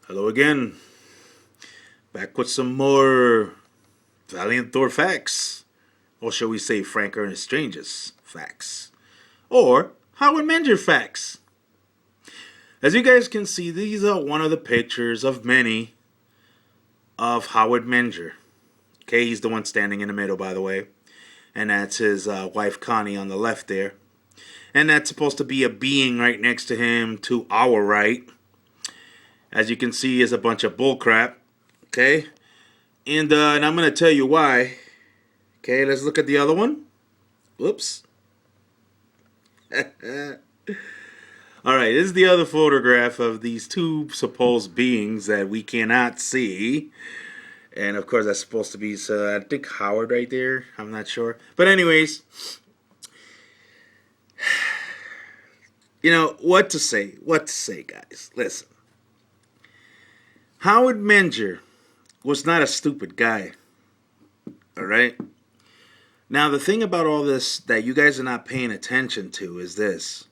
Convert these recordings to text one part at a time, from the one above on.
Hello again. Back with some more Valiant Thor facts. Or shall we say Frank Ernest Strange's facts. Or Howard Menger facts. As you guys can see, these are one of the pictures of many of Howard Menger. Okay, he's the one standing in the middle, by the way. And that's his wife Connie on the left there. And that's supposed to be a being right next to him to our right. As you can see, is a bunch of bullcrap. Okay, and I'm going to tell you why. Okay, let's look at the other one. Whoops. Alright, this is the other photograph of these two supposed beings that we cannot see. And of course, that's supposed to be, I think, Howard right there. I'm not sure. But anyways, you know, what to say, guys. Listen. Howard Menger was not a stupid guy. Alright? Now, the thing about all this that you guys are not paying attention to is this.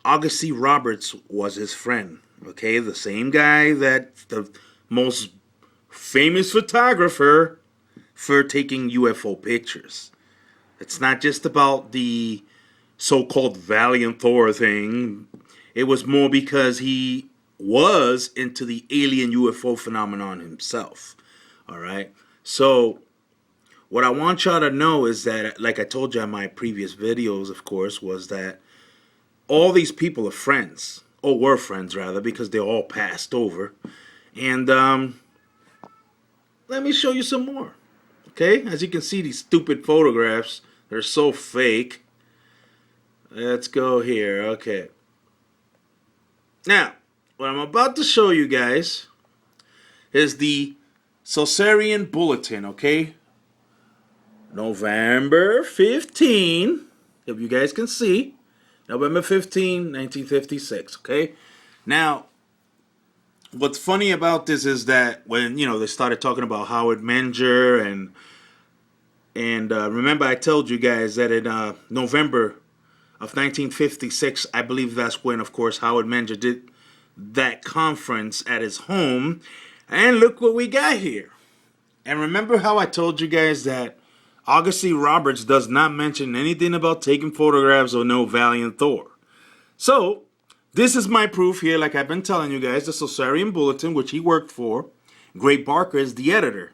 August C. Roberts was his friend. Okay? The same guy that the most famous photographer for taking UFO pictures. It's not just about the so-called Valiant Thor thing. It was more because he was into the alien UFO phenomenon himself. Alright? So, what I want y'all to know is that, like I told you in my previous videos, of course, was that all these people are friends. Or were friends, rather, because they're all passed over. And, let me show you some more. Okay? As you can see, these stupid photographs, they're so fake. Let's go here. Okay. Now, what I'm about to show you guys is the Solarian Bulletin, okay? November 15, if you guys can see. November 15, 1956, okay? Now, what's funny about this is that when, you know, they started talking about Howard Menger and remember I told you guys that in November of 1956, I believe that's when, of course, Howard Menger did that conference at his home. And look what we got here. And remember how I told you guys that August C. Roberts does not mention anything about taking photographs of no Valiant Thor. So, this is my proof here, like I've been telling you guys, the Solarian Bulletin, which he worked for. Gray Barker is the editor.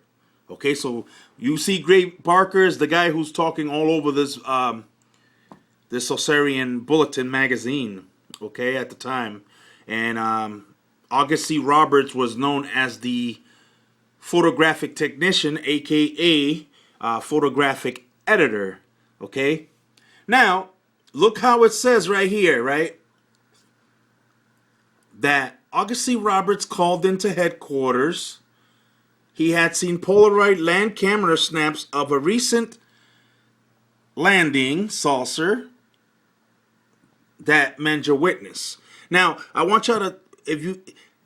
Okay, so you see Gray Barker is the guy who's talking all over this Solarian Bulletin magazine, okay, at the time. And August C. Roberts was known as the photographic technician, a.k.a. Photographic editor, okay? Now, look how it says right here, right? That August C. Roberts called into headquarters. He had seen Polaroid land camera snaps of a recent landing saucer that Menger witnessed. Now, I want y'all to, if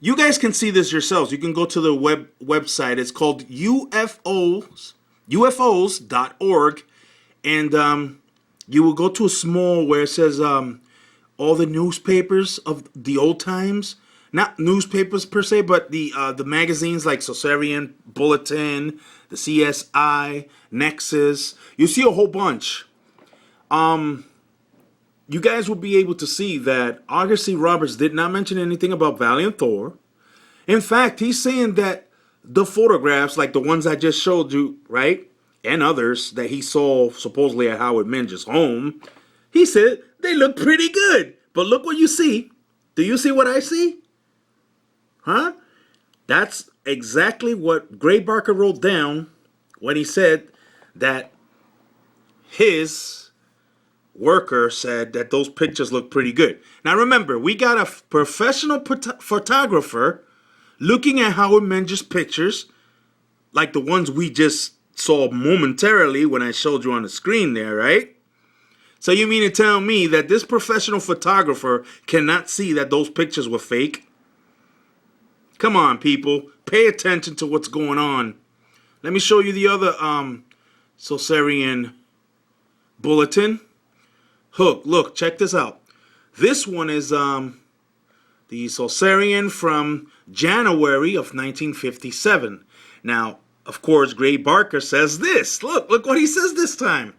you guys can see this yourselves. You can go to the website. It's called ufos.org, and you will go to a small where it says all the newspapers of the old times. Not newspapers per se, but the magazines like Solarian Bulletin, the CSI, Nexus. You see a whole bunch. You guys will be able to see that August C. Roberts did not mention anything about Valiant Thor. In fact, he's saying that the photographs, like the ones I just showed you, right, and others that he saw supposedly at Howard Menger's home, he said they look pretty good. But look what you see. Do you see what I see? Huh? That's exactly what Gray Barker wrote down when he said that his worker said that those pictures look pretty good. Now remember, we got a professional photographer looking at Howard Menger's pictures, like the ones we just saw momentarily when I showed you on the screen there, right? So you mean to tell me that this professional photographer cannot see that those pictures were fake? Come on, people. Pay attention to what's going on. Let me show you the other Solarian Bulletin. Look, check this out. This one is the Solsarian from January of 1957. Now, of course, Gray Barker says this. Look what he says this time.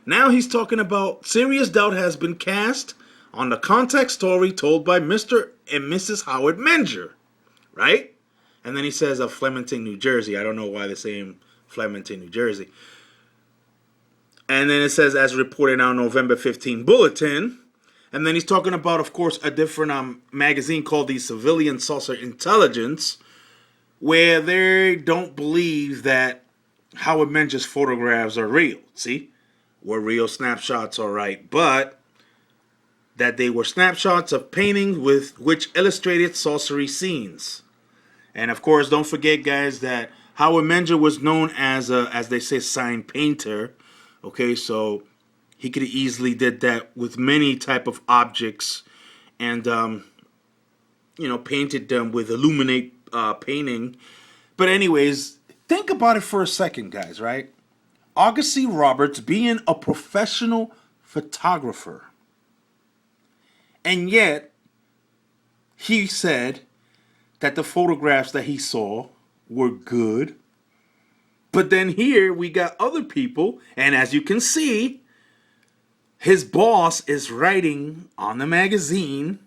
Now he's talking about serious doubt has been cast on the context story told by Mr. and Mrs. Howard Menger, right? And then he says of Flemington, New Jersey. I don't know why they're saying Flemington, New Jersey. And then it says, as reported on November 15 Bulletin. And then he's talking about, of course, a different magazine called the Civilian Saucer Intelligence, where they don't believe that Howard Menger's photographs are real. See? Were real snapshots, all right. But that they were snapshots of paintings with which illustrated sorcery scenes. And, of course, don't forget, guys, that Howard Menger was known as a, as they say, sign painter. Okay, so he could have easily did that with many type of objects and, painted them with illuminate painting. But anyways, think about it for a second, guys, right? August C. Roberts being a professional photographer. And yet, he said that the photographs that he saw were good. But then here we got other people, and as you can see, his boss is writing on the magazine.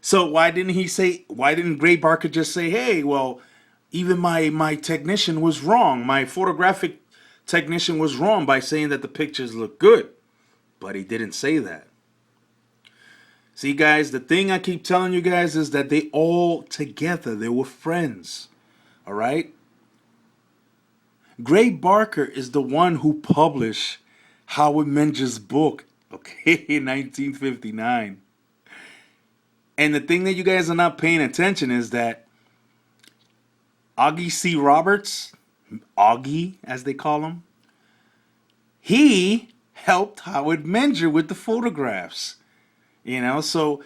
So why didn't Gray Barker just say, hey, well, even my technician was wrong. My photographic technician was wrong by saying that the pictures look good. But he didn't say that. See, guys, the thing I keep telling you guys is that they all together, they were friends. All right? Gray Barker is the one who published Howard Menger's book, okay, in 1959. And the thing that you guys are not paying attention is that Augie C. Roberts, Augie as they call him, he helped Howard Menger with the photographs. So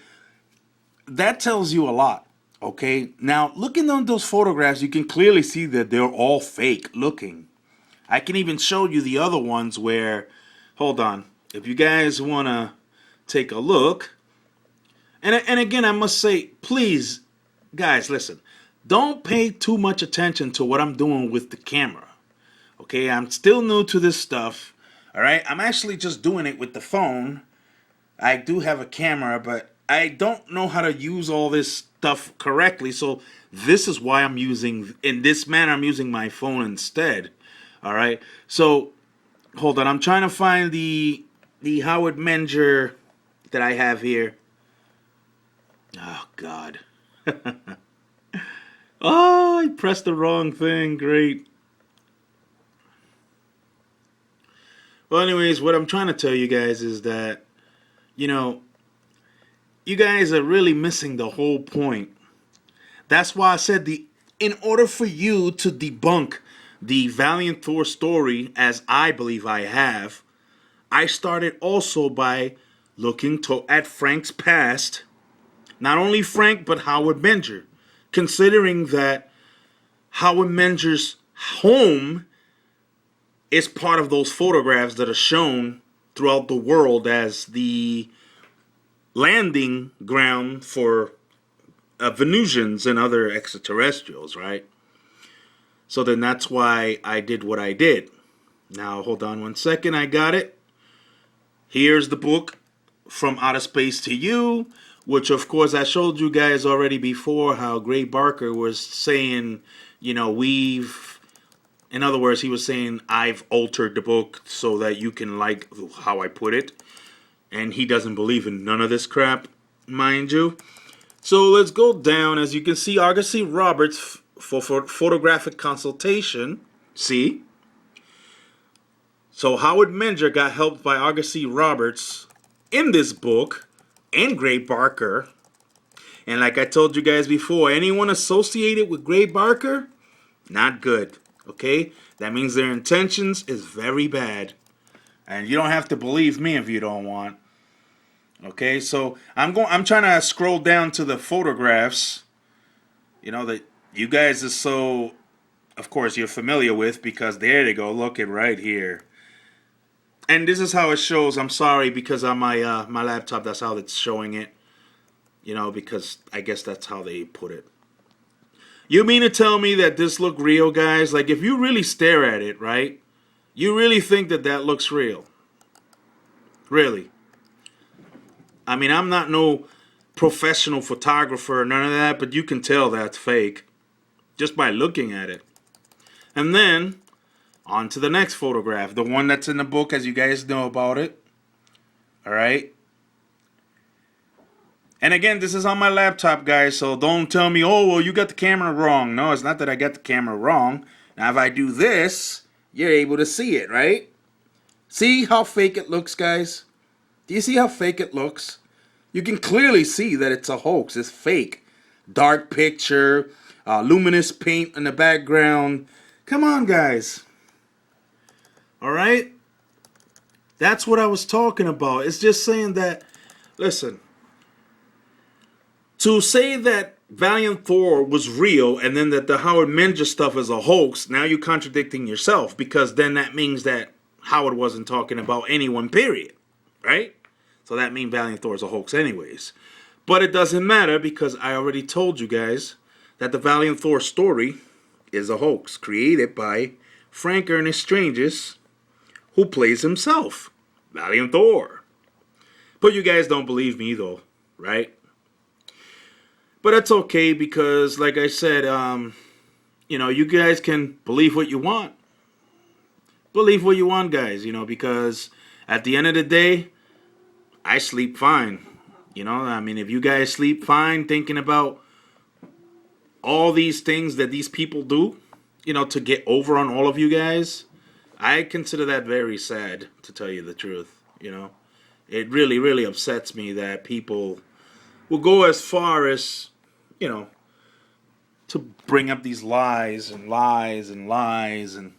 that tells you a lot. Okay, now looking at those photographs, you can clearly see that they're all fake looking. I can even show you the other ones where, hold on, if you guys want to take a look. And again, I must say, please, guys, listen, don't pay too much attention to what I'm doing with the camera. Okay, I'm still new to this stuff. All right, I'm actually just doing it with the phone. I do have a camera, but I don't know how to use all this stuff correctly. So this is why I'm using my phone instead. All right. So hold on. I'm trying to find the Howard Menger that I have here. Oh, God. Oh, I pressed the wrong thing. Great. Well, anyways, what I'm trying to tell you guys is that, you guys are really missing the whole point. That's why I said in order for you to debunk the Valiant Thor story, as I believe I have, I started also by looking at Frank's past. Not only Frank, but Howard Menger. Considering that Howard Menger's home is part of those photographs that are shown throughout the world as the landing ground for Venusians and other extraterrestrials, right? So then that's why I did what I did. Now, hold on one second. I got it. Here's the book, From Outer Space to You, which, of course, I showed you guys already before how Gray Barker was saying, in other words, he was saying, I've altered the book so that you can like how I put it. And he doesn't believe in none of this crap, mind you. So let's go down. As you can see, August C. Roberts for photographic consultation. See? So Howard Menger got helped by August C. Roberts in this book and Gray Barker. And like I told you guys before, anyone associated with Gray Barker, not good. Okay? That means their intentions is very bad. And you don't have to believe me if you don't want. Okay, so I'm trying to scroll down to the photographs, that you guys are so, of course, you're familiar with, because there they go. Look it right here. And this is how it shows. I'm sorry, because on my my laptop, that's how it's showing it. You know, because I guess that's how they put it. You mean to tell me that this look real, guys? Like, if you really stare at it, right? You really think that that looks real? Really? I mean, I'm not no professional photographer or none of that, but you can tell that's fake just by looking at it. And then, on to the next photograph. The one that's in the book, as you guys know about it. Alright? And again, this is on my laptop, guys, so don't tell me, oh, well, you got the camera wrong. No, it's not that I got the camera wrong. Now, if I do this, you're able to see it, right? See how fake it looks, guys? Do you see how fake it looks? You can clearly see that it's a hoax. It's fake. Dark picture, luminous paint in the background. Come on, guys. All right? That's what I was talking about. It's just saying that, listen, to say that Valiant Thor was real and then that the Howard Menja stuff is a hoax, now you're contradicting yourself, because then that means that Howard wasn't talking about anyone, period. Right? So that means Valiant Thor is a hoax anyways. But it doesn't matter, because I already told you guys that the Valiant Thor story is a hoax created by Frank Ernest Stranges, who plays himself, Valiant Thor. But you guys don't believe me though, right? But that's okay, because like I said, you know, you guys can believe what you want. Believe what you want, guys, you know, because at the end of the day, I sleep fine. You know, I mean, if you guys sleep fine thinking about all these things that these people do, you know, to get over on all of you guys, I consider that very sad, to tell you the truth. You know, it really, really upsets me that people will go as far as, you know, to bring up these lies and lies and lies. And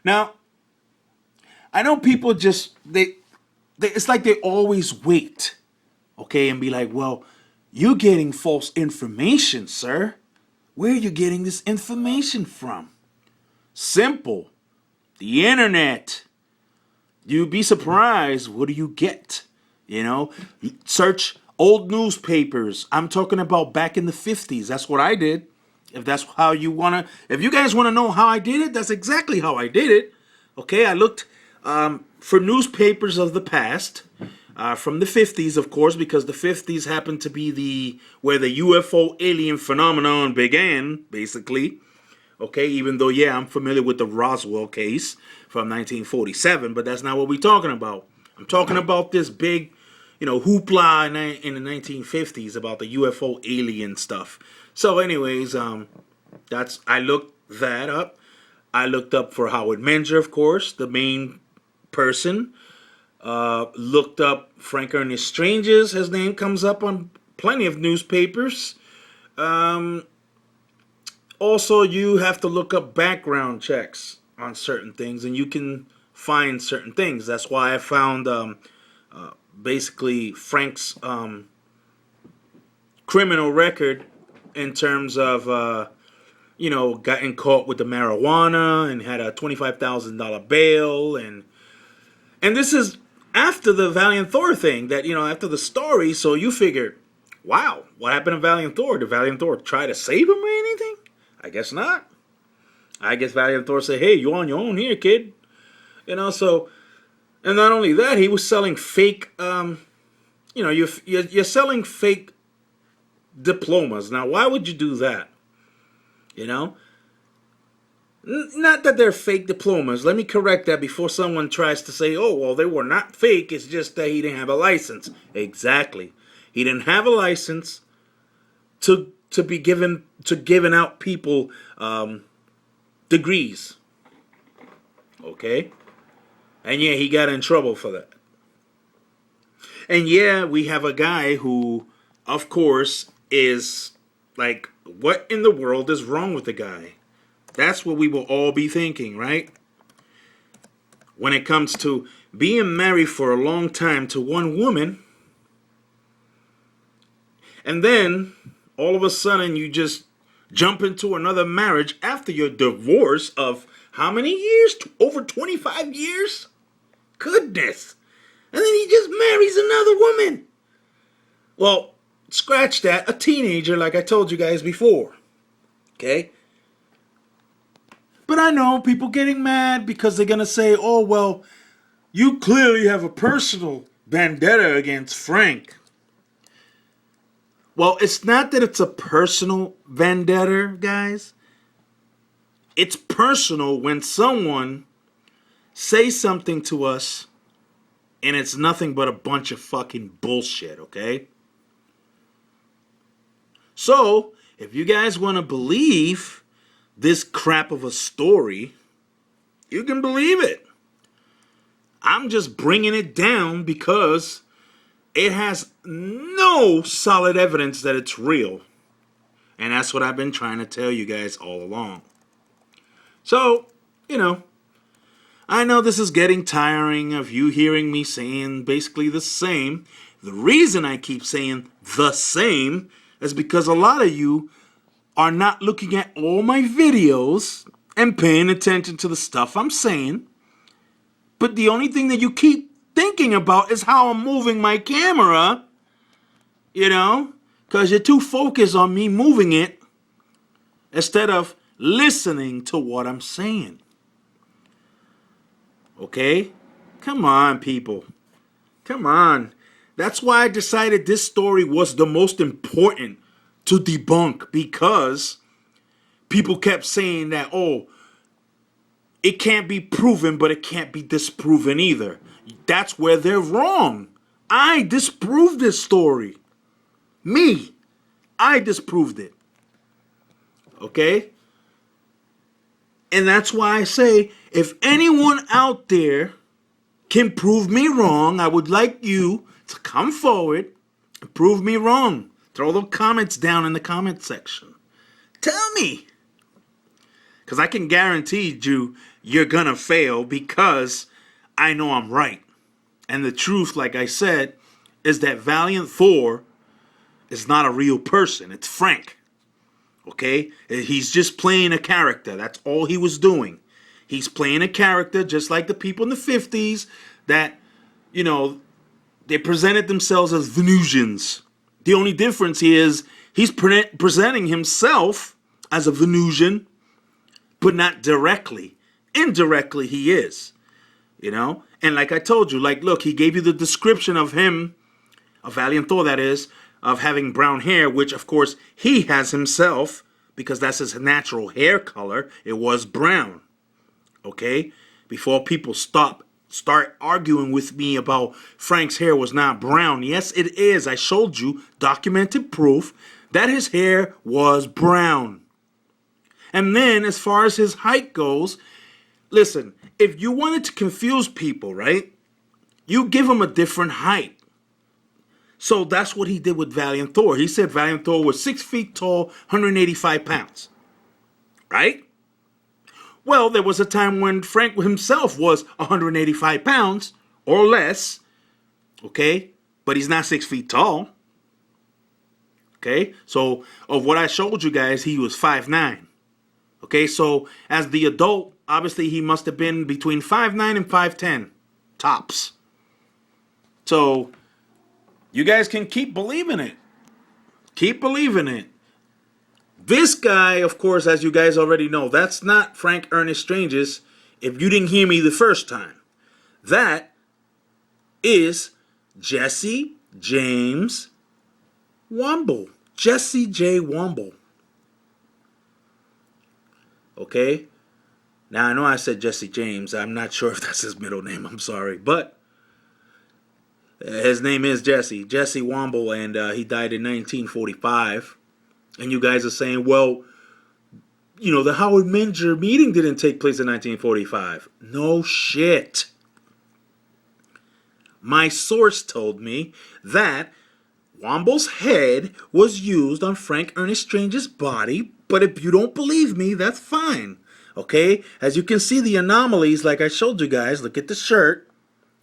now, I know people just, they it's like they always wait, okay, and be like, well, you're getting false information, sir. Where are you getting this information from? Simple. The internet. You'd be surprised. What do you get? You know, search old newspapers. I'm talking about back in the 50s. That's what I did. If that's how you want to, if you guys want to know how I did it, that's exactly how I did it. Okay, I looked for newspapers of the past, from the 50s, of course, because the 50s happened to be where the UFO alien phenomenon began, basically. Okay, even though, yeah, I'm familiar with the Roswell case from 1947, but that's not what we're talking about. I'm talking about this big, you know, hoopla in the 1950s about the UFO alien stuff. So anyways, I looked that up. I looked up for Howard Menja, of course, the main person. Looked up Frank Ernest Stranges. His name comes up on plenty of newspapers. Also, you have to look up background checks on certain things, and you can find certain things. That's why I found basically Frank's criminal record in terms of, you know, gotten caught with the marijuana and had a $25,000 bail. And this is after the Valiant Thor thing, that, you know, after the story. So you figure, wow, what happened to Valiant Thor? Did Valiant Thor try to save him or anything? I guess not. I guess Valiant Thor said, hey, you on your own here, kid. You know, so, and not only that, he was selling fake, you know, you're selling fake diplomas. Now, why would you do that? You know? Not that they're fake diplomas. Let me correct that before someone tries to say, oh, well, they were not fake. It's just that he didn't have a license. Exactly. He didn't have a license to be giving out people degrees. Okay? And yeah, he got in trouble for that. And yeah, we have a guy who, of course, is like, what in the world is wrong with the guy? That's what we will all be thinking, right? When it comes to being married for a long time to one woman, and then all of a sudden you just jump into another marriage after your divorce of how many years? Over 25 years? Goodness. And then he just marries another woman. Well, scratch that. A teenager, like I told you guys before. Okay? But I know people getting mad because they're going to say, oh, well, you clearly have a personal vendetta against Frank. Well, it's not that it's a personal vendetta, guys. It's personal when someone says something to us and it's nothing but a bunch of fucking bullshit, okay? So, if you guys want to believe this crap of a story, you can believe it. I'm just bringing it down because it has no solid evidence that it's real. And that's what I've been trying to tell you guys all along. So, I know this is getting tiring of you hearing me saying basically the same. The reason I keep saying the same is because a lot of you are not looking at all my videos and paying attention to the stuff I'm saying. But the only thing that you keep thinking about is how I'm moving my camera, because you're too focused on me moving it instead of listening to what I'm saying. Okay? Come on, people. Come on. That's why I decided this story was the most important to debunk, because people kept saying that, oh, it can't be proven, but it can't be disproven either. That's where they're wrong. I disproved this story. Me. I disproved it. Okay? And that's why I say, if anyone out there can prove me wrong, I would like you to come forward and prove me wrong. Throw the comments down in the comment section. Tell me. Because I can guarantee you, you're going to fail because I know I'm right. And the truth, like I said, is that Valiant Thor is not a real person. It's Frank. Okay? He's just playing a character. That's all he was doing. He's playing a character just like the people in the 50s that, they presented themselves as Venusians. The only difference is he's presenting himself as a Venusian, but not directly. Indirectly, he is. And like I told you, look, he gave you the description of him, of Valiant Thor, that is, of having brown hair, which, of course, he has himself, because that's his natural hair color. It was brown. Okay? Before people start arguing with me about Frank's hair was not brown. Yes, it is. I showed you documented proof that his hair was brown. And then, as far as his height goes, listen, if you wanted to confuse people, right, you give him a different height. So that's what he did with Valiant Thor. He said Valiant Thor was 6 feet tall, 185 pounds. Right? Well, there was a time when Frank himself was 185 pounds or less. Okay? But he's not 6 feet tall. Okay? So, of what I showed you guys, he was 5'9". Okay? So, as the adult, obviously he must have been between 5'9" and 5'10". Tops. So, you guys can keep believing it. Keep believing it. This guy, of course, as you guys already know, that's not Frank Ernest Strange's, if you didn't hear me the first time. That is Jesse James Womble. Jesse J. Womble. Okay? Now, I know I said Jesse James. I'm not sure if that's his middle name. I'm sorry. But his name is Jesse Womble, and he died in 1945. And you guys are saying, well, the Howard Menger meeting didn't take place in 1945. No shit. My source told me that Womble's head was used on Frank Ernest Strange's body, but if you don't believe me, that's fine. Okay? As you can see the anomalies like I showed you guys, look at the shirt.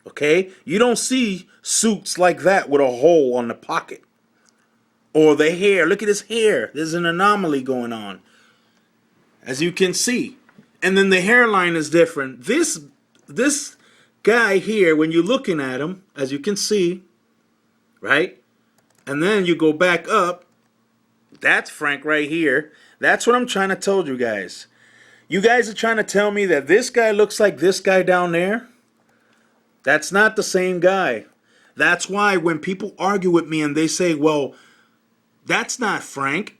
Okay? You don't see suits like that with a hole on the pocket. Or the hair. Look at his hair. There's an anomaly going on, as you can see. And then the hairline is different. This guy here, when you're looking at him, as you can see, right? And then you go back up. That's Frank right here. That's what I'm trying to tell you guys. You guys are trying to tell me that this guy looks like this guy down there? That's not the same guy. That's why when people argue with me and they say, well, that's not Frank.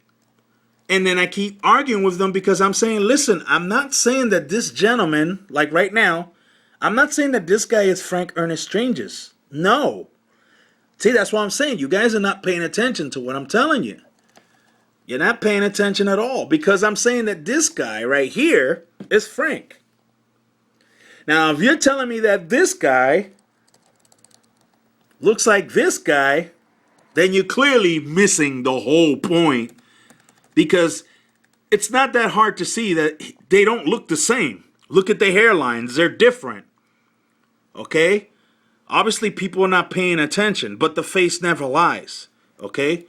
And then I keep arguing with them because I'm saying, listen, I'm not saying that this gentleman, like right now, I'm not saying that this guy is Frank Ernest Strangers. No. See, that's what I'm saying. You guys are not paying attention to what I'm telling you. You're not paying attention at all because I'm saying that this guy right here is Frank. Now, if you're telling me that this guy looks like this guy, then you're clearly missing the whole point, because it's not that hard to see that they don't look the same. Look at the hairlines. They're different. Okay? Obviously, people are not paying attention, but the face never lies. Okay?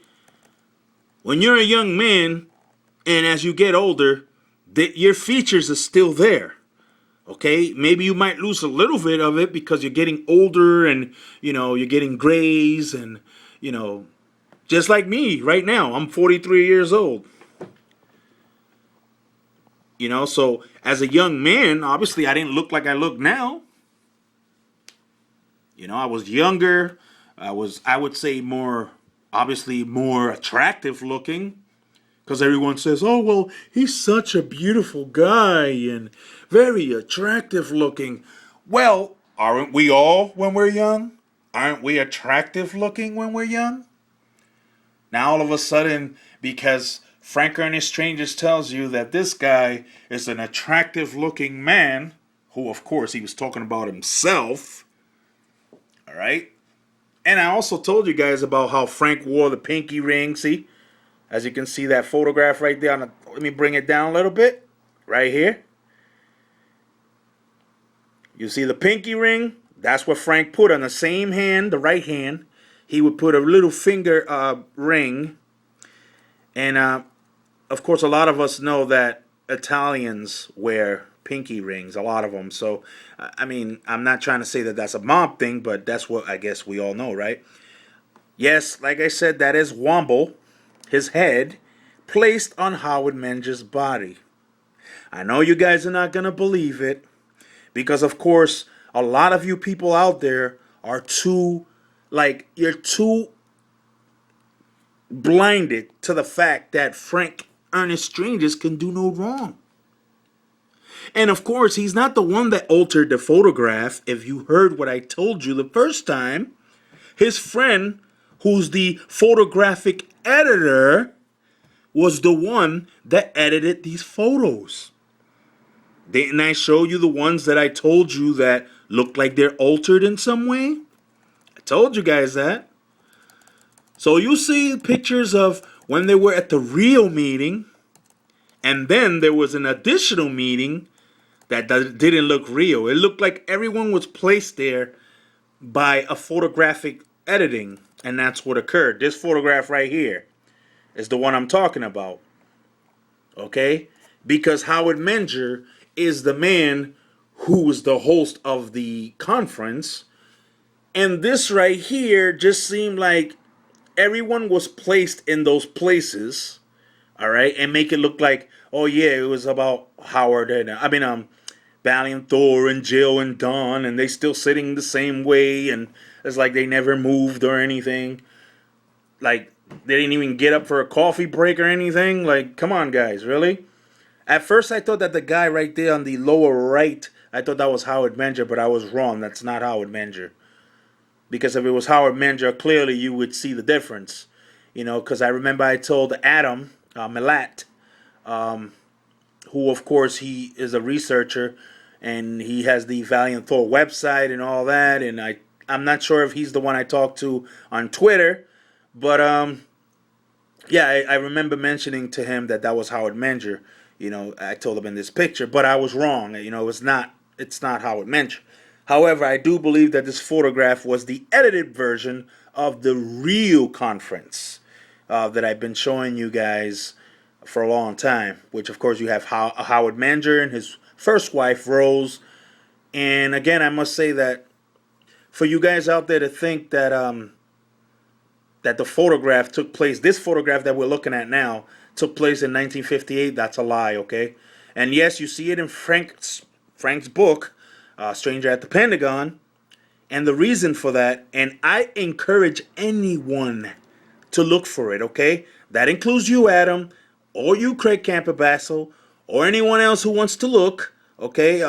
When you're a young man, and as you get older, your features are still there. Okay? Maybe you might lose a little bit of it because you're getting older and, you're getting grays and, just like me right now. I'm 43 years old. So as a young man, obviously I didn't look like I look now. I was younger. I would say obviously more attractive looking. Because everyone says, oh, well, he's such a beautiful guy and very attractive looking. Well, aren't we all when we're young? Aren't we attractive looking when we're young? Now all of a sudden, because Frank Ernest Strangers tells you that this guy is an attractive looking man, who of course he was talking about himself, all right? And I also told you guys about how Frank wore the pinky ring, see? As you can see that photograph right there. Let me bring it down a little bit. Right here. You see the pinky ring? That's what Frank put on the same hand, the right hand. He would put a little finger ring. And, of course, a lot of us know that Italians wear pinky rings. A lot of them. So, I'm not trying to say that that's a mob thing, but that's what I guess we all know, right? Yes, like I said, that is Womble. His head, placed on Howard Menger's body. I know you guys are not going to believe it, because of course, a lot of you people out there are you're too blinded to the fact that Frank Ernest Strangers can do no wrong. And of course, he's not the one that altered the photograph. If you heard what I told you the first time, his friend, who's the photographic editor, was the one that edited these photos. Didn't I show you the ones that I told you that look like they're altered in some way? I told you guys that. So you see pictures of when they were at the real meeting, and then there was an additional meeting that didn't look real. It looked like everyone was placed there by a photographic editing, and that's what occurred. This photograph right here is the one I'm talking about. Okay? Because Howard Menger is the man who was the host of the conference, and this right here just seemed like everyone was placed in those places, all right, and make it look like, oh yeah, it was about Howard and Valiant, Thor, and Jill and Dawn, and they still sitting the same way, and it's like they never moved or anything. Like, they didn't even get up for a coffee break or anything. Like, come on, guys, really? At first, I thought that the guy right there on the lower right, I thought that was Howard Menger, but I was wrong. That's not Howard Menger. Because if it was Howard Menger, clearly you would see the difference. Because I remember I told Adam Milat, who, of course, he is a researcher, and he has the Valiant Thor website and all that, and I'm not sure if he's the one I talked to on Twitter, but, yeah, I remember mentioning to him that was Howard Menger. I told him in this picture, but I was wrong. It's not Howard Menger. However, I do believe that this photograph was the edited version of the real conference. that I've been showing you guys for a long time. Which, of course, you have Howard Manger and his first wife, Rose. And again, I must say that for you guys out there to think that that the photograph took place, this photograph that we're looking at now took place in 1958, that's a lie, okay? And yes, you see it in Frank's book, Stranger at the Pentagon. And the reason for that, and I encourage anyone to look for it, okay? That includes you, Adam, or you, Craig Camperbasso, or anyone else who wants to look, okay?